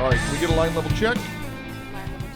All right, can we get a line level check? Line level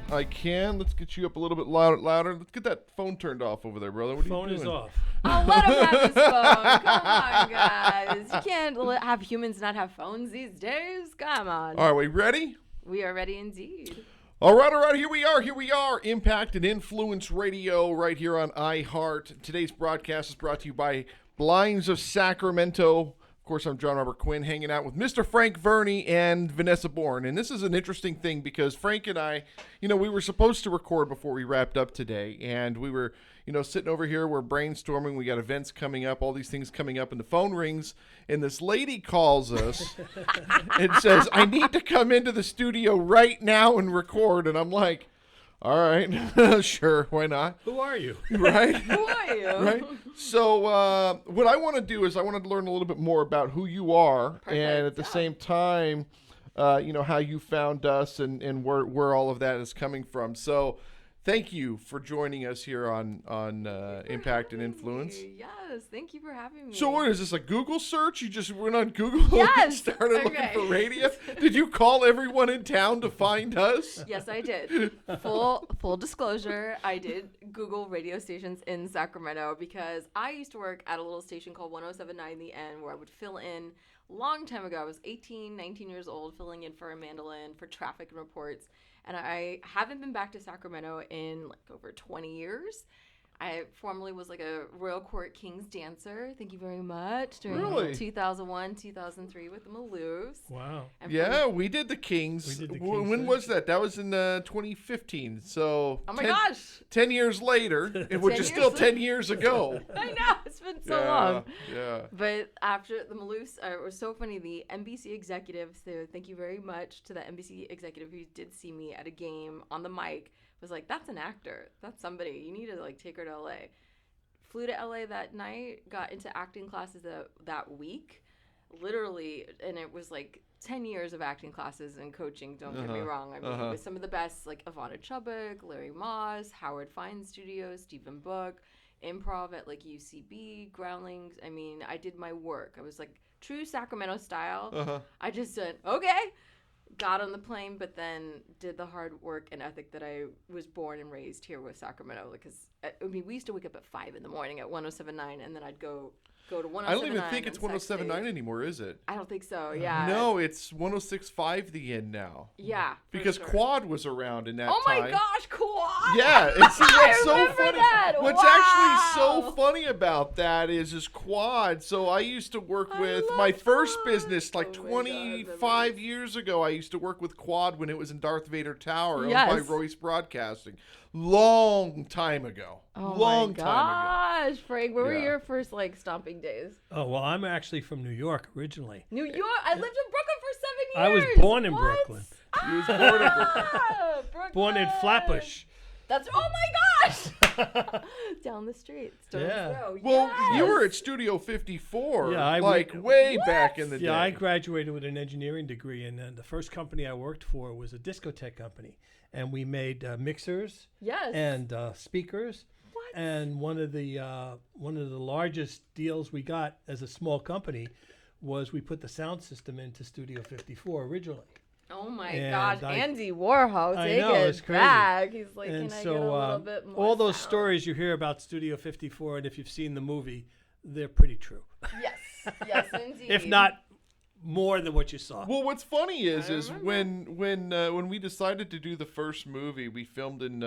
check. I can. Let's get you up a little bit louder. Let's get that phone turned off over there, brother. What are Phone you doing? is off. Oh, let him have his phone. Come on, guys. You can't have humans not have phones these days. Come on. All right, we ready? We are ready indeed. All right. Here we are. Impact and Influence Radio right here on iHeart. Today's broadcast is brought to you by Blinds of Sacramento. Of course, I'm John Robert Quinn, hanging out with Mr. Frank Verney and Vanessa Born. And this is an interesting thing because Frank and I, we were supposed to record before we wrapped up today. And we were, sitting over here. We're brainstorming. We got events coming up, all these things coming up. And the phone rings. And this lady calls us and says, I need to come into the studio right now and record. And I'm like, all right, sure, why not? Who are you? Right? Who are you? Right? So what I want to do is I want to learn a little bit more about who you are. Perfect, And at the same time, how you found us and where all of that is coming from. So thank you for joining us here on Impact and Influence. Yes, thank you for having me. So what is this, a Google search? You just went on Google and Yes, started looking okay. for radio? Did you call everyone in town to find us? Yes, I did. Full disclosure, I did Google radio stations in Sacramento because I used to work at a little station called 107.9 The End where I would fill in. Long time ago, I was 18, 19 years old, filling in for a mandolin for traffic and reports. And I haven't been back to Sacramento in over 20 years. I formerly was a Royal Court Kings dancer. Thank you very much. During Really? 2001, 2003 with the Maloofs. Wow. And Yeah, we did the Kings. We did the When Kings, was that? That was in 2015. So Oh my gosh. 10 years later, which is 10 still years 10 years ago. I know. It's been so long. Yeah. But after the Maloofs, it was so funny. The NBC executive, so thank you very much to the NBC executive who did see me at a game on the mic, was like, that's an actor. That's somebody. You need to take her to LA. Flew to LA that night, got into acting classes that week, literally, and it was 10 years of acting classes and coaching, don't get me wrong. I mean, with some of the best, like Ivana Chubbuck, Larry Moss, Howard Fine Studios, Stephen Book, improv at UCB, Groundlings. I mean, I did my work. I was true Sacramento style. I just said, okay. Got on the plane, but then did the hard work and ethic that I was born and raised here with Sacramento. Because we used to wake up at 5 in the morning at 107.9, and then I'd go to 107.9. I don't even think it's 107.9 anymore, is it? I don't think so. Yeah. No, it's 106.5 The End now. Yeah. Because sure. Quad was around in that Oh time. my gosh, Quad! Yeah, and see what's so remember funny. that. What's Wow. actually so funny about that is Quad. So I used to work with my first Quad. business Oh my God, 25 years ago. I used to work with Quad when it was in Darth Vader Tower, owned Yes. by Royce Broadcasting. Long time ago. Oh Long my time gosh, Frank, where were Yeah. your first stomping days? Oh, well, I'm actually from New York originally. New York. I lived in Brooklyn for 7 years. I was born in What? Brooklyn. ago. He was born in Brooklyn. Brooklyn. Born in Flatbush. That's oh my gosh! Down the street, Stone's Yeah. Throw. Well, you Yes. were at Studio 54, Yeah, I way What? back in the day. Yeah, I graduated with an engineering degree, and then the first company I worked for was a discotheque company. And we made mixers Yes. and speakers. What? And one of the largest deals we got as a small company was we put the sound system into Studio 54 originally. Oh my And gosh, I- Andy Warhol, I take know, it it's crazy. back. He's like, And can I so get a little bit more all those sound? stories you hear about Studio 54, and if you've seen the movie, they're pretty true. Yes, indeed. If not more than what you saw. Well, what's funny is remember. when we decided to do the first movie, we filmed in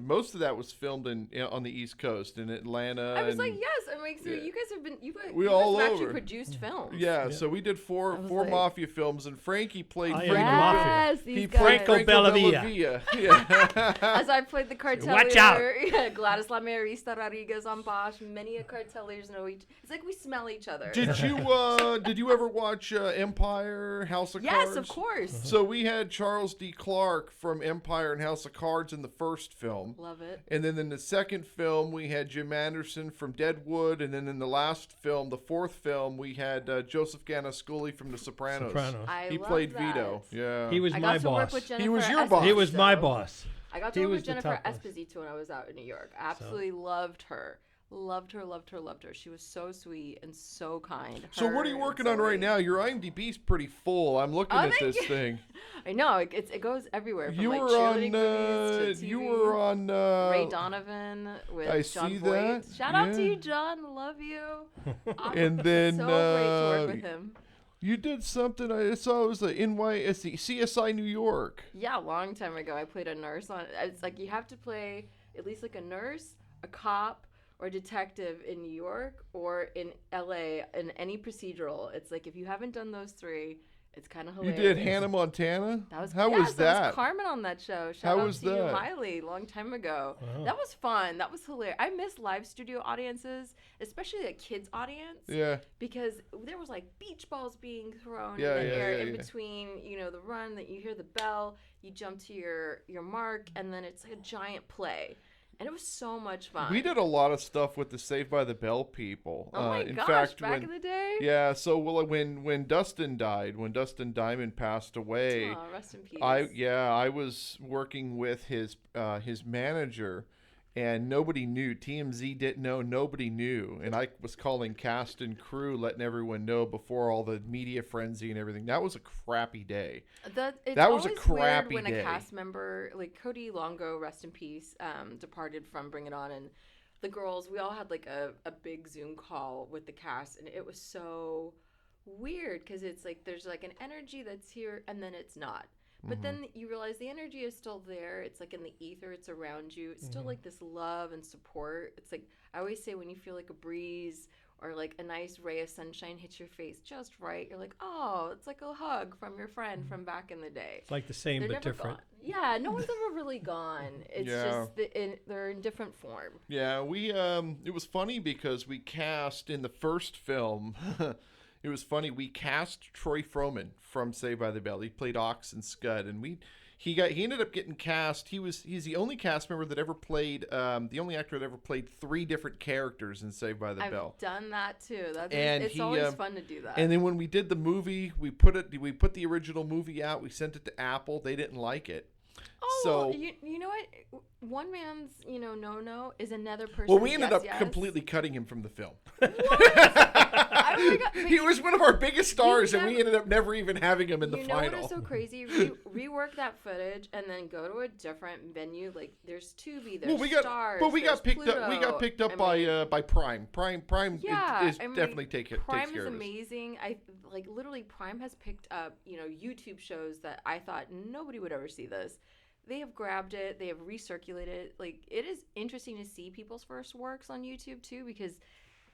most of that was filmed on the East Coast in Atlanta. I was and- like, yes. I'm like, so Yeah. you guys have been, you guys, We you guys all have actually over. produced films. Yeah, so we did four was four like- mafia films, and Frankie played I am Franco. the mafia. Yes, He these played guys. Franco Bellavia. Yeah. As I played the cartelier, Watch out. yeah, Gladys Lamarista Rodriguez on Bosch. Many a carteliers know each. It's like we smell each other. Did you ever watch Empire, House of Cards? Yes, of course. So we had Charles D. Clarke from Empire and House of Cards in the first film. Love it. And then in the second film, we had Jim Anderson from Deadwood. And then in the last film, the fourth film, we had Joseph Ganasculli from The Sopranos. I He love played that. Vito. Yeah. He was I my got to work boss. with Jennifer He was your Esposito. boss. He was my boss. I got to He work was with the Jennifer top boss. Esposito when I was out in New York. I absolutely loved her. Loved her, loved her, loved her. She was so sweet and so kind. So what are you working on right now? Your IMDb's pretty full. I'm looking at this thing. I know it goes everywhere. From You like were cheerleading on. movies to TV. You were on. Ray Donovan with I John see Voight. that. Shout out to you, John. Love you. And then so great to work with him. You did something I saw. It was the NYSC CSI New York. Yeah, a long time ago. I played a nurse on. It's like you have to play at least like a nurse, a cop, or detective in New York or in LA in any procedural. It's like if you haven't done those three, it's kind of hilarious. You did Hannah Montana? That was How was that? That was Carmen on that show. Shout out to you, Miley, long time ago. Wow. That was fun. That was hilarious. I miss live studio audiences, especially a kids audience. Yeah. Because there was like beach balls being thrown Yeah, in the air in yeah. between, the run that you hear the bell, you jump to your mark, and then it's like a giant play. And it was so much fun. We did a lot of stuff with the Saved by the Bell people. Oh my in gosh, fact, back in the day? Yeah, so when Dustin died, when Dustin Diamond passed away, Oh, rest in peace. I was working with his manager, and nobody knew. TMZ didn't know. Nobody knew, and I was calling cast and crew, letting everyone know before all the media frenzy and everything. That was a crappy day. That was a crappy weird when day. a cast member like Cody Longo, rest in peace, departed from Bring It On, and the girls, we all had like a big Zoom call with the cast, and it was so weird because it's like there's like an energy that's here and then it's not. But then you realize the energy is still there. It's like in the ether. It's around you. It's still like this love and support. It's like I always say when you feel like a breeze or like a nice ray of sunshine hits your face just right, you're like, oh, it's like a hug from your friend from back in the day. It's like the same They're but never different. gone. Yeah, no one's ever really gone. It's just they're in different form. Yeah, it was funny because we cast in the first film. It was funny. We cast Troy Froman from Saved by the Bell. He played Ox and Scud, and he ended up getting cast. He's the only cast member that ever played the only actor that ever played 3 different characters in Saved by the Bell. I've done that too. It's always fun to do that. And then when we did the movie, we put the original movie out. We sent it to Apple. They didn't like it. Oh, so you know what? One man's no is another person's well, we ended up yes. completely cutting him from the film. Oh my God, He was one of our biggest stars, and we ended up never even having him in the final. You know what is so crazy? Rework that footage and then go to a different venue. Like there's Tubi, there's Stars, we got picked Pluto. up. We got picked up by Prime. Prime Yeah, is definitely takes care of us. Prime is amazing. Literally Prime has picked up YouTube shows that I thought nobody would ever see this. They have grabbed it. They have recirculated it. Like it is interesting to see people's first works on YouTube too, because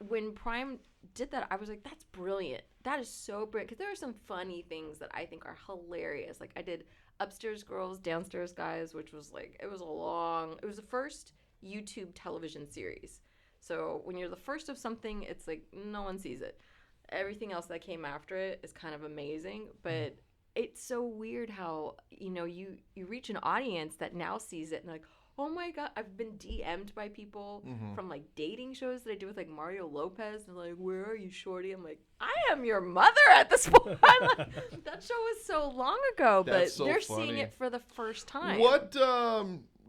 when Prime did that, I was like, that's brilliant. That is so brilliant. Because there are some funny things that I think are hilarious. Like I did Upstairs Girls, Downstairs Guys, which was like, it was the first YouTube television series. So when you're the first of something, it's like no one sees it. Everything else that came after it is kind of amazing. But it's so weird how, you reach an audience that now sees it and like, oh my God, I've been DM'd by people from like dating shows that I do with like Mario Lopez. And like, where are you, shorty? I'm like, I am your mother at this point. That show was so long ago, That's but so they're funny. seeing it for the first time. What?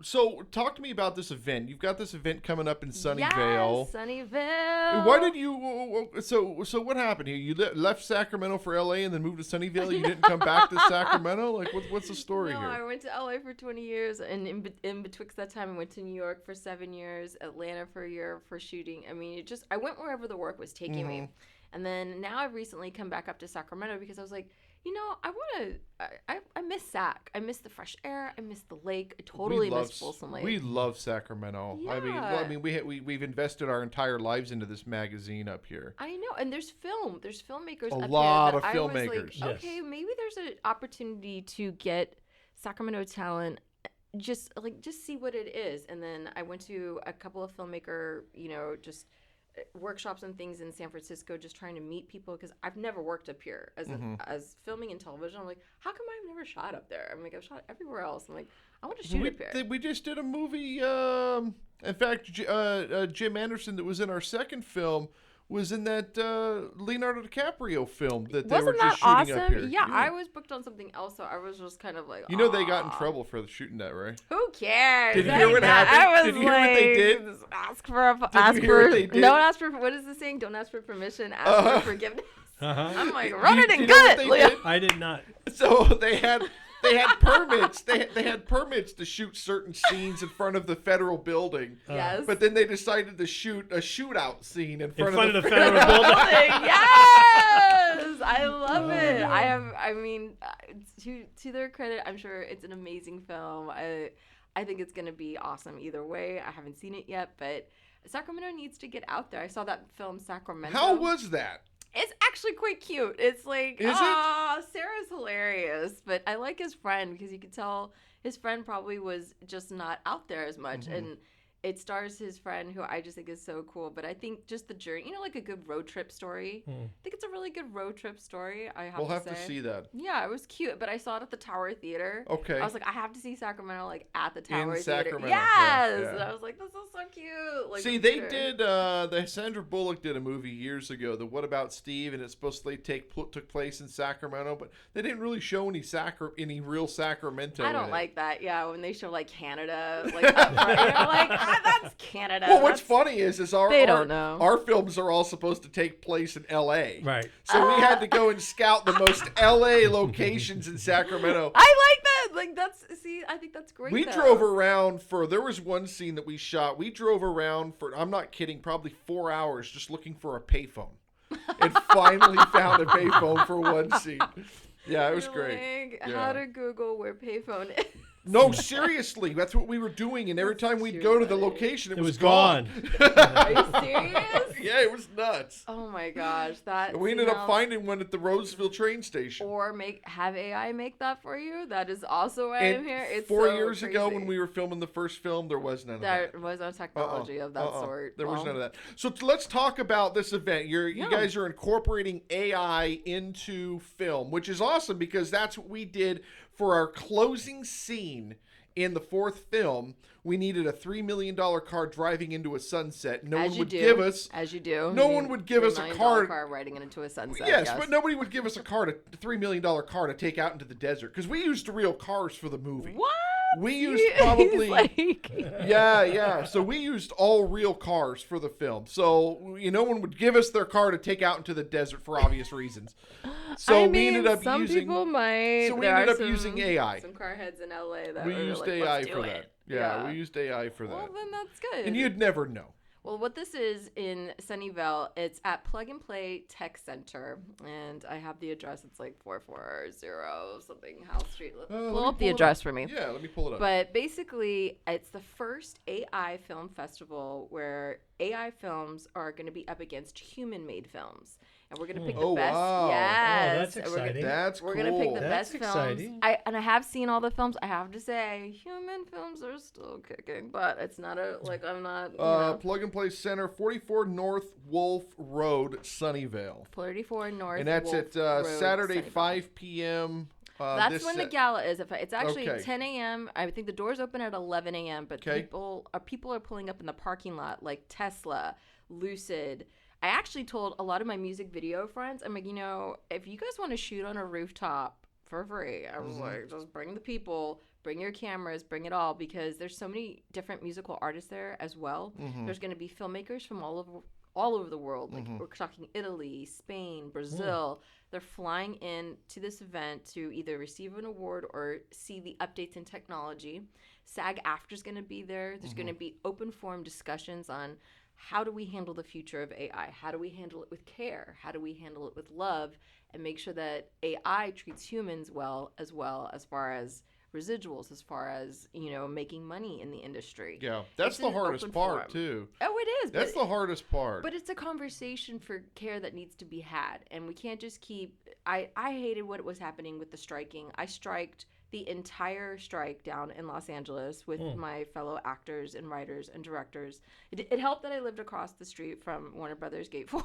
So talk to me about this event. You've got this event coming up in Sunnyvale. Yes, Sunnyvale. Why did you? So what happened here? You left Sacramento for LA and then moved to Sunnyvale. You didn't come back to Sacramento. Like, what's the story No, here? I went to LA for 20 years, and in betwixt that time, I went to New York for 7 years, Atlanta for a year for shooting. I mean, I went wherever the work was taking me. And then now I've recently come back up to Sacramento because I was like, I miss Sac. I miss the fresh air. I miss the lake. I totally miss Folsom Lake. We love Sacramento. Yeah. I mean, we've invested our entire lives into this magazine up here. I know, and there's film. There's filmmakers. A up lot here of that I was filmmakers. like, okay, maybe there's an opportunity to get Sacramento talent. Just see what it is. And then I went to a couple of filmmaker, just workshops and things in San Francisco, just trying to meet people because I've never worked up here as filming and television. I'm like, how come I've never shot up there? I'm like, I've shot everywhere else. I'm like, I want to shoot up here. We just did a movie. In fact, Jim Anderson, that was in our second film, was in that Leonardo DiCaprio film that they were Wasn't just that shooting awesome? up here. Yeah, I was booked on something else, so I was just kind of like, You know they got in "Aw." trouble for shooting that, right? Who cares? Did you hear what happened? I was Did you hear what they did? Just ask for you hear what they did? don't ask for what is the saying? Don't ask for permission. Ask for forgiveness. Uh-huh. I'm like, run it Do and you know what gut, they Leo. did? I did not. So they had permits. They had permits to shoot certain scenes in front of the federal building. Yes. But then they decided to shoot a shootout scene in front, of the federal federal building. Yes, I love it. I mean, to their credit, I'm sure it's an amazing film. I think it's gonna be awesome either way. I haven't seen it yet, but Sacramento needs to get out there. I saw that film Sacramento. How was that? It's actually quite cute. It's like, Is it? Sarah's hilarious, but I like his friend because you could tell his friend probably was just not out there as much, and it stars his friend who I just think is so cool. But I think just the journey, like a good road trip story. I think it's a really good road trip story. We'll have to see that. Yeah, it was cute, but I saw it at the Tower Theater. Okay. I was like, I have to see Sacramento like at the Tower Theater. Sacramento, Yes, yeah. and I was like, this is so cute. Like, See, the they picture. did. The Sandra Bullock did a movie years ago. The What About Steve, and it's supposed to took place in Sacramento, but they didn't really show any real Sacramento. I in don't it. like that. Yeah, when they show like Canada, like up front, you're like, that's Canada. Well, what's That's- funny is They don't know. our films are all supposed to take place in L.A. Right. So we had to go and scout the most L.A. locations in Sacramento. I like that. Like I think that's great. We though. drove around there was one scene that we shot. We drove around for, I'm not kidding, probably 4 hours just looking for a payphone. And finally found a payphone for one scene. Yeah, it was You're great. like, Yeah. How to Google where payphone is. No, seriously, that's what we were doing. And every time we'd too go to the funny. location, it It was was gone. Are you serious? Yeah, it was nuts. Oh my gosh, that. And we ended up finding one at the Roseville train station. Or have AI make that for you. That is also why I'm And here. It's 4 so years ago, crazy. when we were filming the first film, there was none of that. There was no technology of that sort. There was Well, none of that. So let's talk about this event. You Yeah. guys are incorporating AI into film, which is awesome because that's what we did for our closing scene in the fourth film. We needed a $3 million car driving into a sunset. No one would give us. As you do. No one would give us a car. car riding it into a sunset. Yes, but nobody would give us a $3 million car to take out into the desert because we used real cars for the movie. What? We used He's probably. like, Yeah. So we used all real cars for the film. So no one would give us their car to take out into the desert for obvious reasons. So I we mean, ended up some using. people might. So we There ended are up using AI. Some car heads in LA that We were used like, AI let's do for it. that. Yeah, we used AI for that. Well, then that's good. And you'd never know. Well, what this is in Sunnyvale, it's at Plug and Play Tech Center, and I have the address. It's like 440 something House Street. Pull up the address for me. Yeah, let me pull it up. But basically, it's the first AI film festival where AI films are going to be up against human-made films, and we're going to pick the Oh, best. wow. Yes, Oh, that's and we're gonna- exciting. That's We're cool. gonna pick the That's best exciting. films. I have seen all the films. I have to say, human films are still kicking, but it's not I'm not. Plug and Play Center, 44 North Wolf Road, Sunnyvale. 34 North. And that's Wolf at Road, Saturday, Sunnyvale. 5 p.m. That's this when the Sa- gala is. It's actually Okay. 10 a.m. I think the doors open at 11 a.m. But Okay. people are pulling up in the parking lot like Tesla, Lucid. I actually told a lot of my music video friends, I'm like, if you guys want to shoot on a rooftop for free, I was like, just bring the people, bring your cameras, bring it all, because there's so many different musical artists there as well. There's going to be filmmakers from all over the world. Like we're talking Italy, Spain, Brazil. They're flying in to this event to either receive an award or see the updates in technology. SAG-AFTRA is going to be there. There's going to be open forum discussions on how do we handle the future of AI? How do we handle it with care? How do we handle it with love? And make sure that AI treats humans well as far as residuals, as far as, making money in the industry. Yeah, that's It's the an hardest open part, forum. too. Oh, it is. That's the hardest part. But it's a conversation for care that needs to be had. And we can't just keep... I hated what was happening with the striking. I striked the entire strike down in Los Angeles with my fellow actors and writers and directors. It helped that I lived across the street from Warner Brothers Gate 4.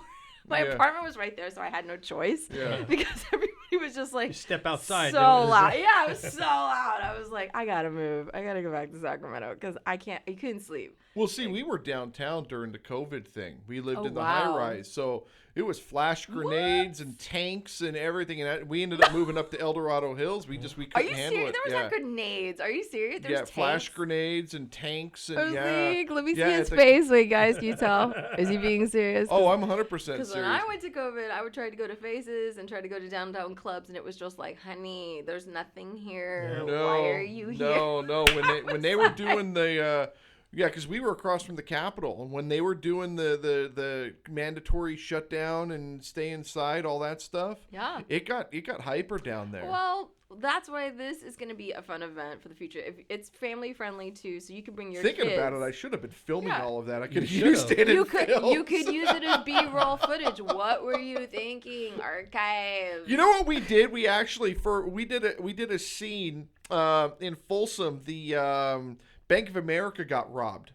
My apartment was right there, so I had no choice. Yeah. Because everybody he was just like You step outside. so it was, loud. Yeah, it was so loud. I was like, I gotta move. I gotta go back to Sacramento because I couldn't sleep. Well, see, we were downtown during the COVID thing. We lived Oh, in the wow. high rise, so it was flash grenades and tanks and everything. And we ended up moving up to El Dorado Hills. We Are couldn't you handle serious? it. There was like grenades. Are you serious? There Yeah, was flash tanks? grenades and tanks and I was like, let me see Yeah, his it's like- face. Wait, guys, can you tell? Is he being serious? Oh, I'm 100% Because serious. when I went to COVID, I would try to go to Faces and try to go to downtown clubs, and it was just like, honey, there's nothing here. No, Why are you here? No. When they were doing the because we were across from the Capitol, and when they were doing the mandatory shutdown and stay inside, all that stuff, Yeah. it got hyper down there. Well, that's why this is going to be a fun event for the future. If it's family friendly too, so you can bring your Thinking kids. about it, I should have been filming Yeah. all of that. I could have should've. used it. You in could films. use it as B-roll footage. What were you thinking? Archives. You know what we did? We actually we did a scene in Folsom. The Bank of America got robbed.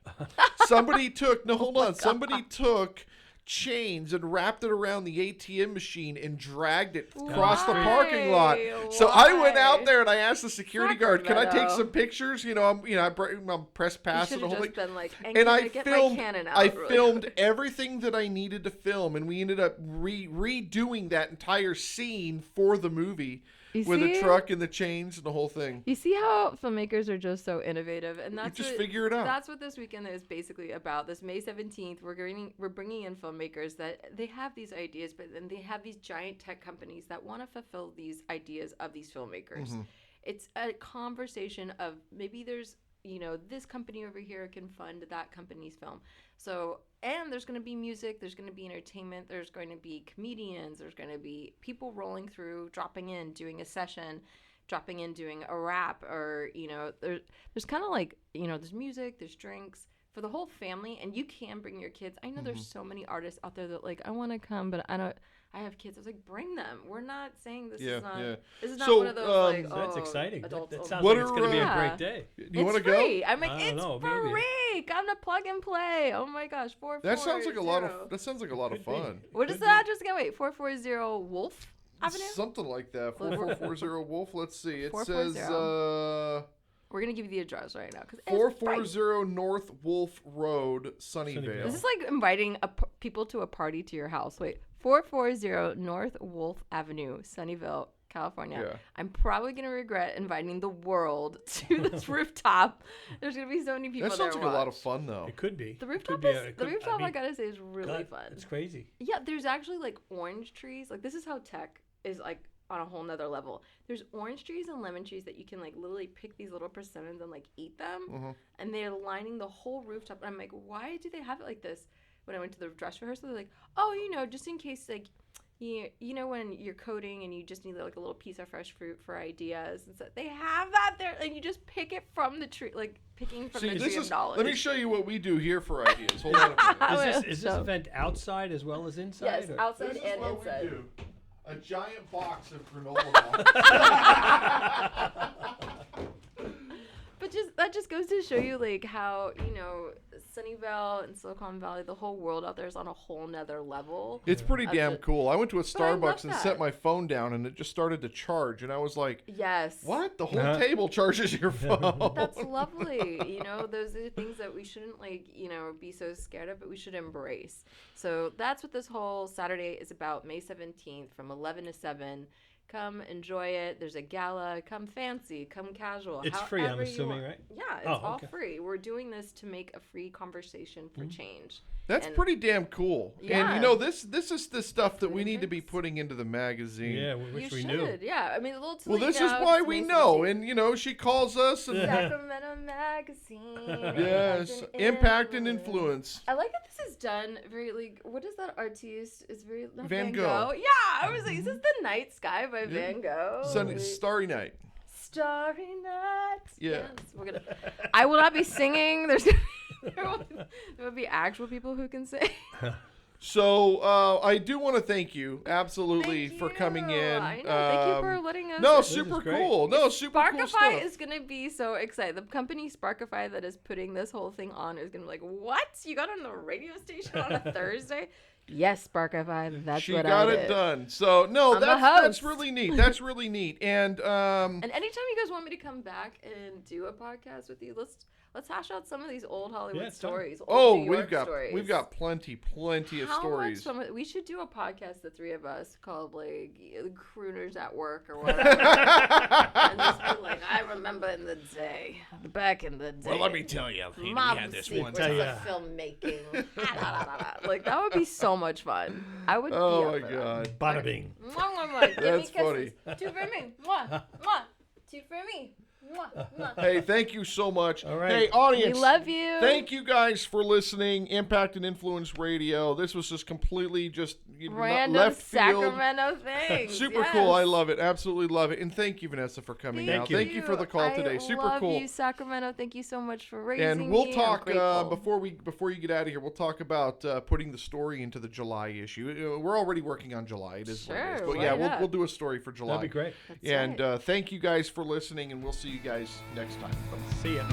Somebody took somebody took chains and wrapped it around the ATM machine and dragged it across the parking lot. So I went out Why? there and I asked the security guard, "Can I take Sacramento. some pictures?" I'm press You pass should and the have whole just thing. been like, And can I get filmed, my Canon out I really filmed quick? everything that I needed to film, and we ended up redoing that entire scene for the movie You with the see? truck and the chains and the whole thing. You see how filmmakers are just so innovative, and that's just what, figure it out. That's what this weekend is basically about. This May 17th, we're bringing in filmmakers that they have these ideas, but then they have these giant tech companies that want to fulfill these ideas of these filmmakers. Mm-hmm. It's a conversation of maybe there's this company over here can fund that company's film. So, and there's going to be music, there's going to be entertainment, there's going to be comedians, there's going to be people rolling through, dropping in, doing a session, dropping in, doing a rap, or, there's kind of like, there's music, there's drinks for the whole family, and you can bring your kids. I know there's so many artists out there that like, I want to come, but I have kids. I was like, bring them. We're not saying this is not So, one of those like, That's exciting. adults That only. sounds What like it's are, going to be a yeah. great day. You want to go? Free. I mean, I don't it's know, maybe. free. I'm gonna plug and play. Oh my gosh, 440. That sounds like a lot of Could be. fun. What is Could the be. address again? Wait, 440 Wolf Avenue. Something like that. 4440 Wolf. Let's see. It 440. says We're gonna give you the address right now because 440 North Wolf Road, Sunnyvale. Sunnyvale. This is like inviting people to a party to your house. Wait, 440 North Wolf Avenue, Sunnyvale, California. Yeah. I'm probably gonna regret inviting the world to this rooftop. There's gonna be so many people That there. sounds like to a lot watch. of fun, though. It could be. The It rooftop could be is I gotta say is really God, fun. It's crazy. Yeah, there's actually like orange trees. Like this is how tech is like on a whole nother level. There's orange trees and lemon trees that you can like literally pick these little persimmons and like eat them. Mm-hmm. And they're lining the whole rooftop. And I'm like, why do they have it like this? When I went to the dress rehearsal, they're like, oh, just in case like when you're coding and you just need like a little piece of fresh fruit for ideas and stuff. They have that there, and you just pick it from the tree, like picking from the tree of knowledge. Let me show you what we do here for ideas. Hold on a minute. Is this event outside as well as inside? Yes, or? outside This is and what inside. we do. A giant box of granola bars. But that just goes to show you like how Sunnyvale and Silicon Valley, the whole world out there is on a whole nother level. It's pretty damn cool. I went to a I love Starbucks and that. set my phone down, and it just started to charge, and I was like, Yes. "What? The whole table charges your phone?" That's lovely. Those are things that we shouldn't be so scared of, but we should embrace. So that's what this whole Saturday is about, May 17th from 11 to 7. Come enjoy it. There's a gala. Come fancy. Come casual. It's free, I'm however you assuming, want. right? Yeah, it's all free. We're doing this to make a free conversation for change. That's And- pretty damn cool. Yeah. And this is the stuff that we need to be putting into the magazine. Yeah, which you we should. knew. Yeah, I mean, a little too Well, late this now, is why it's we May know, 17th. and she calls us, and Sacramento Magazine. yes, impact and influence. I like that this is done very like. What is that artiste? It's very not Van Van Gogh. Yeah, I was like, is this the Night Sky by Van Gogh? Sunny, starry night. Starry Night. Yeah. Yes, I will not be singing. There will be actual people who can sing. So I do want to thank you absolutely Thank for you. coming in. I know. Thank you for letting us. No, This is super great. cool. No, super cool Sparkify stuff. is gonna be so excited. The company Sparkify that is putting this whole thing on is gonna be like, what? You got on the radio station on a Thursday? Yes, Spark Fi. That's She what got I it did. done. So no, I'm the that's host. really neat. That's really neat. And And anytime you guys want me to come back and do a podcast with you, let's hash out some of these old Hollywood it's fun. stories. oh, Old New York stories. we've got plenty of How stories. much fun we should do a podcast, the three of us, called like Crooners at Work or whatever. And just be like, I remember in the day, back in the day. Well, let me tell you, we Mob had this secrets one Tell time. of filmmaking. Like that would be so much fun. I would. Oh be my up for that. god. Bada bing. Mwah, mwah, mwah. Give That's me kisses. funny. Two for me. Mwah, mwah. Two for me. Mwah, mwah. Hey, thank you so much. All right. Hey, audience. We love you. Thank you guys for listening. Impact and Influence Radio. This was just completely Random left field. Sacramento things. Super yes. cool. I love it. Absolutely love it. And thank you, Vanessa, for coming out. you. Thank you for the call today. Super I love cool. you, Sacramento. Thank you so much for raising And we'll me. talk I'm grateful. before you get out of here. We'll talk about putting the story into the July issue. We're already working on July. It is what it is. Sure, But why yeah, not? we'll do a story for July. That'd be great. That's And right. thank you guys for listening, and we'll see you guys next time. See ya.